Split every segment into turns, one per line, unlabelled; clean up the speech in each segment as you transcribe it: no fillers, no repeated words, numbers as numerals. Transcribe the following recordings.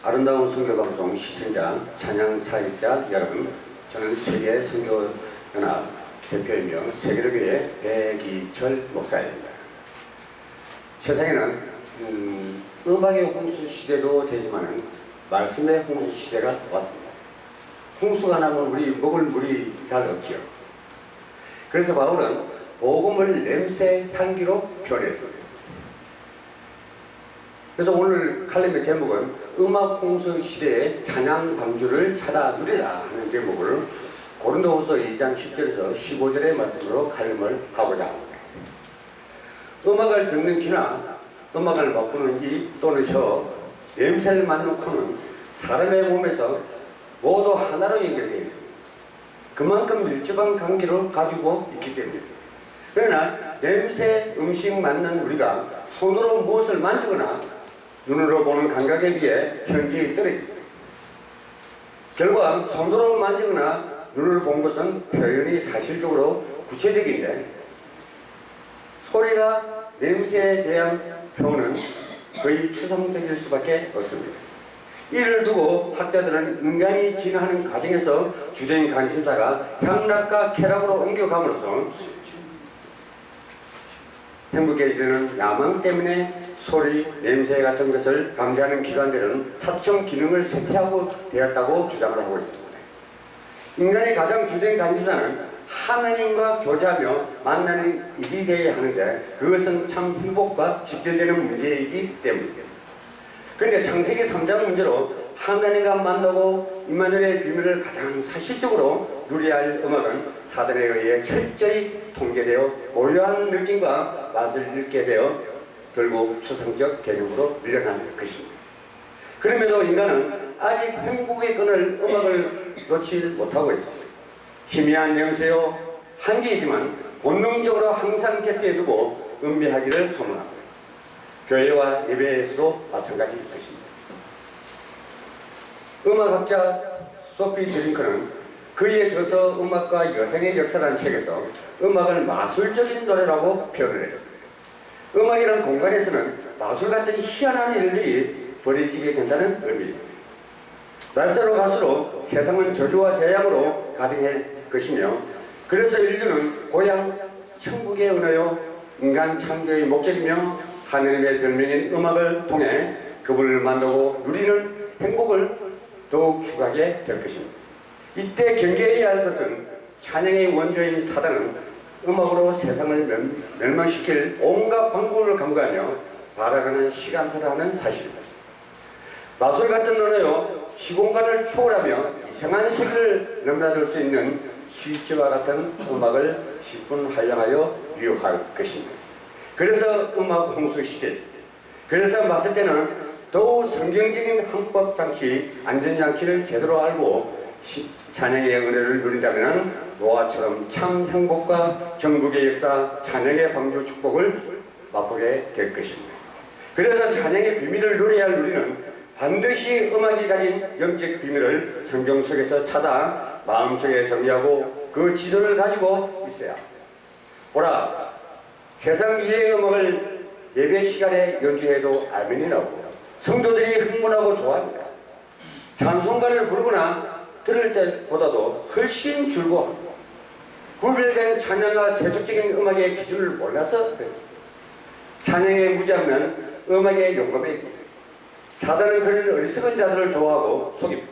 아름다운 선교방송 시청자, 찬양 사역자 여러분, 저는 세계 선교연합 대표이며 세계교회 배기철 목사입니다. 세상에는 음악의 홍수 시대도 되지만 말씀의 홍수 시대가 왔습니다. 홍수가 나면 우리 먹을 물이 잘 없지요. 그래서 바울은 복음을 냄새 향기로 표현했습니다. 그래서 오늘 칼럼의 제목은 음악 홍수 시대의 찬양 방주를 찾아 누리라 하는 제목을 고린도후서 2장 10절에서 15절의 말씀으로 칼럼을 하고자 합니다. 음악을 듣는 귀나 음악을 맛보는 이 또는 혀, 냄새를 맡는 코는 사람의 몸에서 모두 하나로 연결되어 있습니다. 그만큼 밀접한 관계를 가지고 있기 때문입니다. 그러나 냄새, 음식 맡는 우리가 손으로 무엇을 만지거나 눈으로 보는 감각에 비해 현저히 떨어집니다. 결과 손으로 만지거나 눈을 본 것은 표현이 사실적으로 구체적인데 소리가 냄새에 대한 표현은 거의 추상적일 수밖에 없습니다. 이를 두고 학자들은 인간이 진화하는 과정에서 주된 관심사가 향락과 쾌락으로 옮겨감으로써 행복에 이르는 야망 때문에 소리, 냄새 같은 것을 감지하는 기관들은 사청 기능을 쇠퇴하고 되었다고 주장을 하고 있습니다. 인간의 가장 주된 관심사는 하나님과 교제하며 만나는 일이 되어야 하는데 그것은 참 행복과 직결되는 문제이기 때문입니다. 그런데 창세기 3장 문제로 하나님과 만나고 임마누엘의 비밀을 가장 사실적으로 누려야 할 음악은 사단에 의해 철저히 통제되어 고요한 느낌과 맛을 잃게 되어 결국 추상적 개념으로 밀려나는 것입니다. 그럼에도 인간은 아직 행복의 끈을 음악을 놓지 못하고 있습니다. 희미한 냄새요 한계이지만 본능적으로 항상 곁에 두고 음미하기를 소문합니다. 교회와 예배에서도 마찬가지일 것입니다. 음악학자 소피 드링크는 그의 저서 음악과 여성의 역사라는 책에서 음악을 마술적인 노래라고 표현을 했습니다. 음악이라는 공간에서는 마술 같은 희한한 일들이 벌어지게 된다는 의미입니다. 날새로 갈수록 세상은 저주와 재앙으로 가득할 것이며 그래서 인류는 고향 천국의 언어요 인간 창조의 목적이며 하느님의 별명인 음악을 통해 그분을 만나고 누리는 행복을 더욱 추구하게 될 것입니다. 이때 경계해야 할 것은 찬양의 원조인 사단은 음악으로 세상을 멸망시킬 온갖 방법을 강구하며 발악하는 시간표를 하는 사실입니다. 마술 같은 언어요 시공간을 초월하며 이상한 세계를 넘나들 수 있는 스위치와 같은 음악을 10분 활용하여 유혹할 것입니다. 그래서 음악 홍수 시대, 그래서 봤을 때는 더욱 성경적인 항법 장치, 안전장치를 제대로 알고 찬양의 은혜를 누린다면 노아처럼 참 행복과 정복의 역사, 찬양의 방주 축복을 맛보게 될 것입니다. 그래서 찬양의 비밀을 누려야 할 우리는 반드시 음악이 가진 영적 비밀을 성경 속에서 찾아 마음속에 정리하고 그 지도를 가지고 있어야 합니다. 보라, 세상 유행 음악을 예배 시간에 연주해도 아멘이 나오고 성도들이 흥분하고 좋아합니다. 찬송가를 부르거나 들을 때보다도 훨씬 즐거워합니다. 구별된 찬양과 세속적인 음악의 기준을 몰라서 그렇습니다. 찬양에 무지하면 음악의 용감에 있습니다. 사단은 그런 어리석은 자들을 좋아하고 속입니다.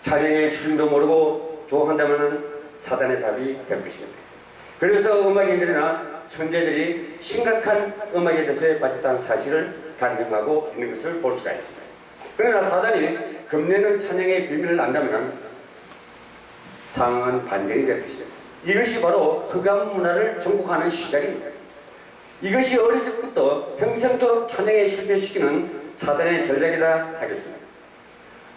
찬양의 기준도 모르고 좋아한다면 사단의 답이 될 것입니다. 그래서 음악인들이나 천재들이 심각한 음악에 대해서 빠졌다는 사실을 간증하고 있는 것을 볼 수가 있습니다. 그러나 사단이 겁내는 찬양의 비밀을 안다면 상황은 반전이 될 것입니다. 이것이 바로 흑암 문화를 정복하는 시작입니다. 이것이 어릴 적부터 평생토록 찬양에 실패시키는 사단의 전략이라 하겠습니다.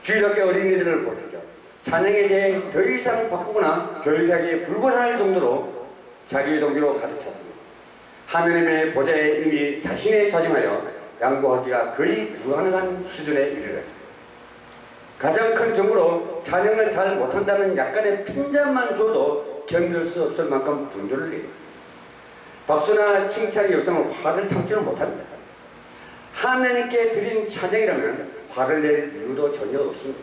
주일학교 어린이들을 보시죠. 찬양에 대해 더 이상 바꾸거나 교육하기에 불가능할 정도로 자기 동기로 가득 찼습니다. 하느님의 보좌에 이미 자신에 자정하여 양보하기가 거의 불가능한 수준에 이르렀습니다. 가장 큰 정부로 찬양을 잘 못한다는 약간의 핀잔만 줘도 견딜 수 없을 만큼 분조를 내립니다. 박수나 칭찬의 요성은 화를 참지는 못합니다. 하나님께 드린 찬양이라면 화를 낼 이유도 전혀 없습니다.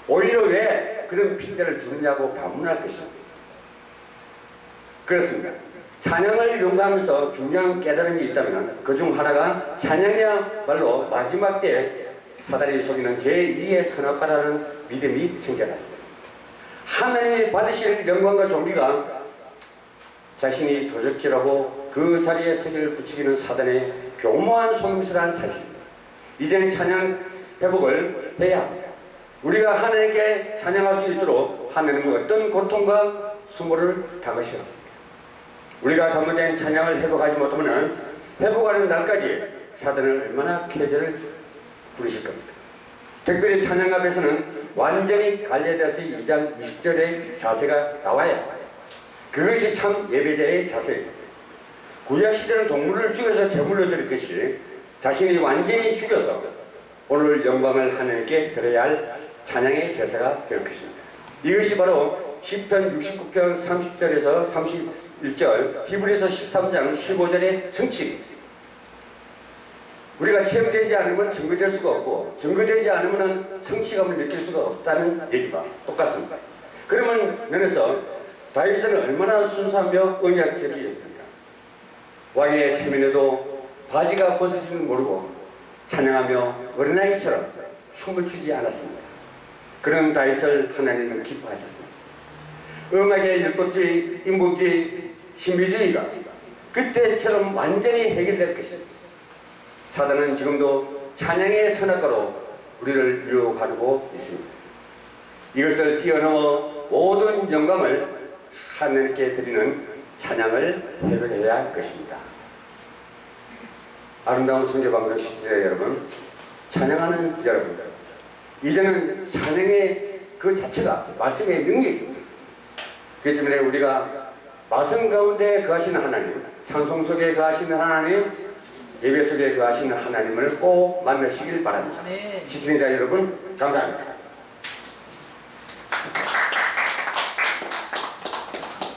오히려 왜 그런 핑계를 주느냐고 반문할 것입니다. 그렇습니다. 찬양을 연구하면서 중요한 깨달음이 있다면 그중 하나가 찬양이야말로 마지막 때에 사단이 속이는 제2의 선악과라는 믿음이 생겨났습니다. 하나님이 받으실 영광과 존귀가 자신이 도적질하고 그 자리에 세계를 붙이기는 사단의 교모한 속임수란 사실입니다. 이제는 찬양 회복을 해야 합니다. 우리가 하나님께 찬양할 수 있도록 하나님은 어떤 고통과 수모를 당하셨습니다. 우리가 잘못된 찬양을 회복하지 못하면 회복하는 날까지 사단은 얼마나 쾌재를 부르실 겁니다. 특별히 찬양 앞에서는 완전히 갈려져서 2장 20절의 자세가 나와야 합니다. 그것이 참 예배자의 자세입니다. 구약시대는 동물을 죽여서 제물로 드렸듯이 자신이 완전히 죽여서 오늘 영광을 하나님께 드려야 할 찬양의 제사가 될 것입니다. 이것이 바로 시편 69편 30절에서 31절, 히브리서 13장 15절의 성취입니다. 우리가 시험되지 않으면 증거될 수가 없고 증거되지 않으면 성취감을 느낄 수가 없다는 얘기가 똑같습니다. 그러면 면에서 다윗은 얼마나 순수하며 언약적이었습니까? 왕의 세면에도 바지가 벗을 줄 모르고 찬양하며 어린아이처럼 춤을 추지 않았습니다. 그런 다윗을 하나님은 기뻐하셨습니다. 음악의 율법주의, 인본주의, 신비주의가 그때처럼 완전히 해결될 것입니다. 사단은 지금도 찬양의 선악과로 우리를 유혹하고 있습니다. 이것을 뛰어넘어 모든 영광을 하나님께 드리는 찬양을 회복해야 할 것입니다. 아름다운 성교방송 시청자 여러분, 찬양하는 여러분들, 이제는 찬양의 그 자체가 말씀의 능력입니다. 그렇기 때문에 우리가 말씀 가운데 거하시는 하나님, 찬송 속에 거하시는 하나님, 예배 속에 거하시는 하나님을 꼭 만나시길 바랍니다. 시청자 여러분, 감사합니다.